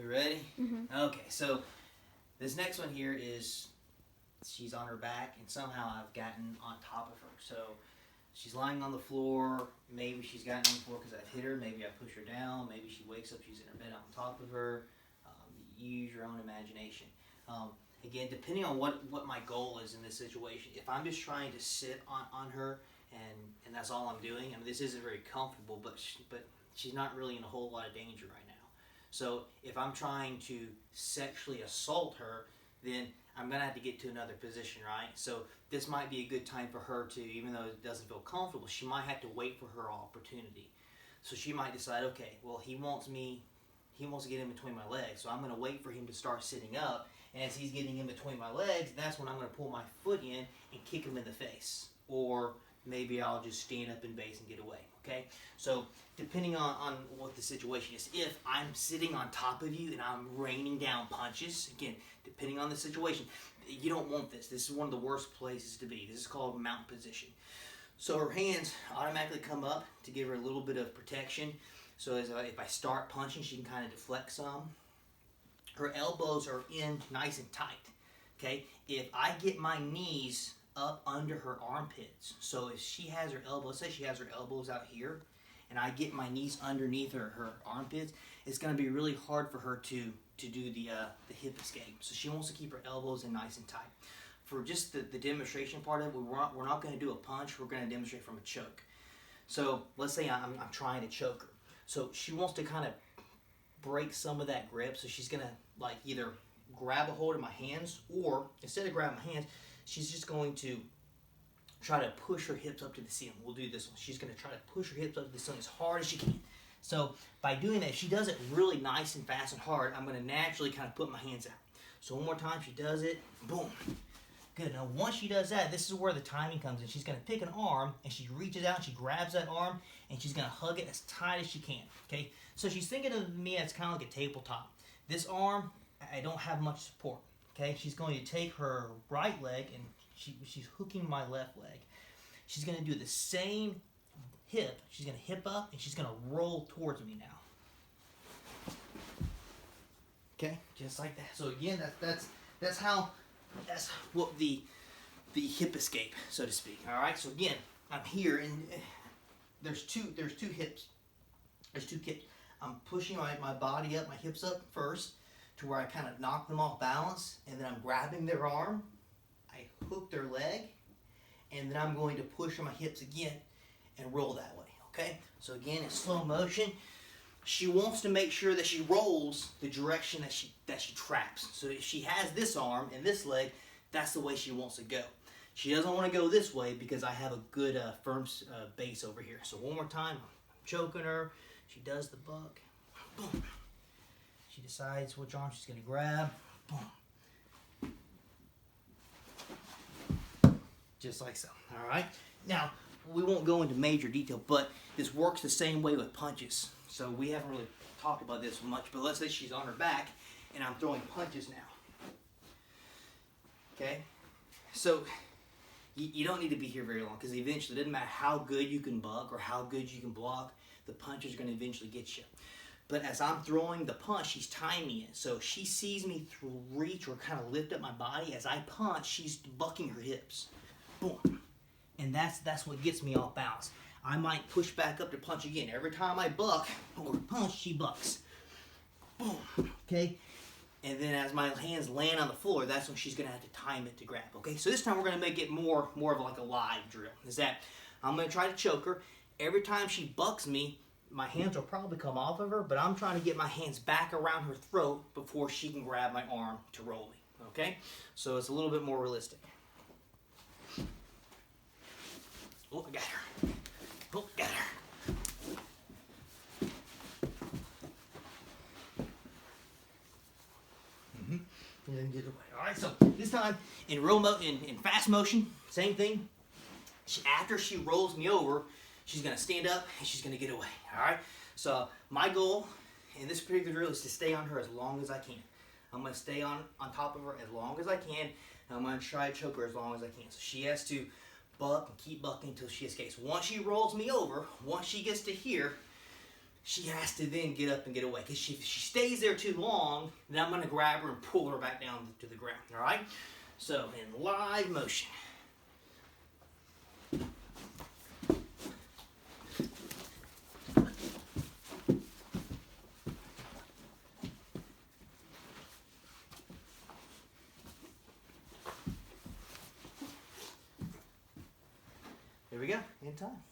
We ready? Mm-hmm. Okay, so this next one here is she's on her back and somehow I've gotten on top of her. So she's lying on the floor. Maybe she's gotten on the floor because I've hit her. Maybe I push her down. Maybe she wakes up, she's in her bed on top of her. Use your own imagination. Again, depending on what my goal is in this situation, if I'm just trying to sit on her and that's all I'm doing, I mean, this isn't very comfortable, but she's not really in a whole lot of danger right now. So if I'm trying to sexually assault her, then I'm going to have to get to another position, right? So this might be a good time for her to, even though it doesn't feel comfortable, she might have to wait for her opportunity. So she might decide, okay, well, he wants to get in between my legs, so I'm going to wait for him to start sitting up, and as he's getting in between my legs, that's when I'm going to pull my foot in and kick him in the face. Or maybe I'll just stand up in base and get away, okay? So depending on what the situation is, if I'm sitting on top of you and I'm raining down punches, again, depending on the situation, you don't want this. This is one of the worst places to be. This is called mount position. So her hands automatically come up to give her a little bit of protection. So if I start punching, she can kind of deflect some. Her elbows are in nice and tight, okay? If I get my knees up under her armpits, so if she has her elbows, say she has her elbows out here, and I get my knees underneath her armpits, it's going to be really hard for her to do the hip escape. So she wants to keep her elbows in nice and tight. For just the demonstration part of it, we're not going to do a punch, we're going to demonstrate from a choke. So let's say I'm trying to choke her. So she wants to kind of break some of that grip, so she's going to like either grab a hold of my hands, or instead of grabbing my hands, she's just going to try to push her hips up to the ceiling. We'll do this one. She's going to try to push her hips up to the ceiling as hard as she can. So by doing that, if she does it really nice and fast and hard, I'm going to naturally kind of put my hands out. So one more time, she does it, boom. Good. Now once she does that, this is where the timing comes in. She's going to pick an arm, and she reaches out, and she grabs that arm, and she's going to hug it as tight as she can. Okay? So she's thinking of me as kind of like a tabletop. This arm, I don't have much support. Okay? She's going to take her right leg, and she's hooking my left leg. She's going to do the same hip. She's going to hip up, and she's going to roll towards me now. Okay? Just like that. So again, that's what the hip escape, so to speak. All right. So again, I'm here, and there's two hips. There's two hips. I'm pushing my body up, my hips up first, to where I kind of knock them off balance, and then I'm grabbing their arm. I hook their leg, and then I'm going to push on my hips again and roll that way. Okay. So again, in slow motion. She wants to make sure that she rolls the direction that she traps. So if she has this arm and this leg, that's the way she wants to go. She doesn't want to go this way because I have a good firm base over here. So one more time, I'm choking her. She does the buck. Boom. She decides which arm she's going to grab. Boom. Just like so. All right. Now, we won't go into major detail, but this works the same way with punches. So we haven't really talked about this much, but let's say she's on her back and I'm throwing punches now. Okay? So you don't need to be here very long, because eventually, it doesn't matter how good you can buck or how good you can block, the punch is going to eventually get you. But as I'm throwing the punch, she's timing it. So she sees me reach or kind of lift up my body. As I punch, she's bucking her hips. Boom. And that's what gets me off balance. I might push back up to punch again. Every time I buck or punch, she bucks. Boom. Okay? And then as my hands land on the floor, that's when she's going to have to time it to grab. Okay? So this time we're going to make it more of like a live drill. Is that I'm going to try to choke her. Every time she bucks me, my hands will probably come off of her, but I'm trying to get my hands back around her throat before she can grab my arm to roll me. Okay? So it's a little bit more realistic. Oh, I got her. Oh, got her. And then get away. All right, so this time in fast motion, same thing. After she rolls me over, she's going to stand up and she's going to get away. All right? So my goal in this particular drill is to stay on her as long as I can. I'm going to stay on top of her as long as I can, and I'm going to try to choke her as long as I can. So she has to buck and keep bucking until she escapes. Once she rolls me over, once she gets to here, she has to then get up and get away. Because if she stays there too long, then I'm going to grab her and pull her back down to the ground. All right? So in live motion. There we go, in time.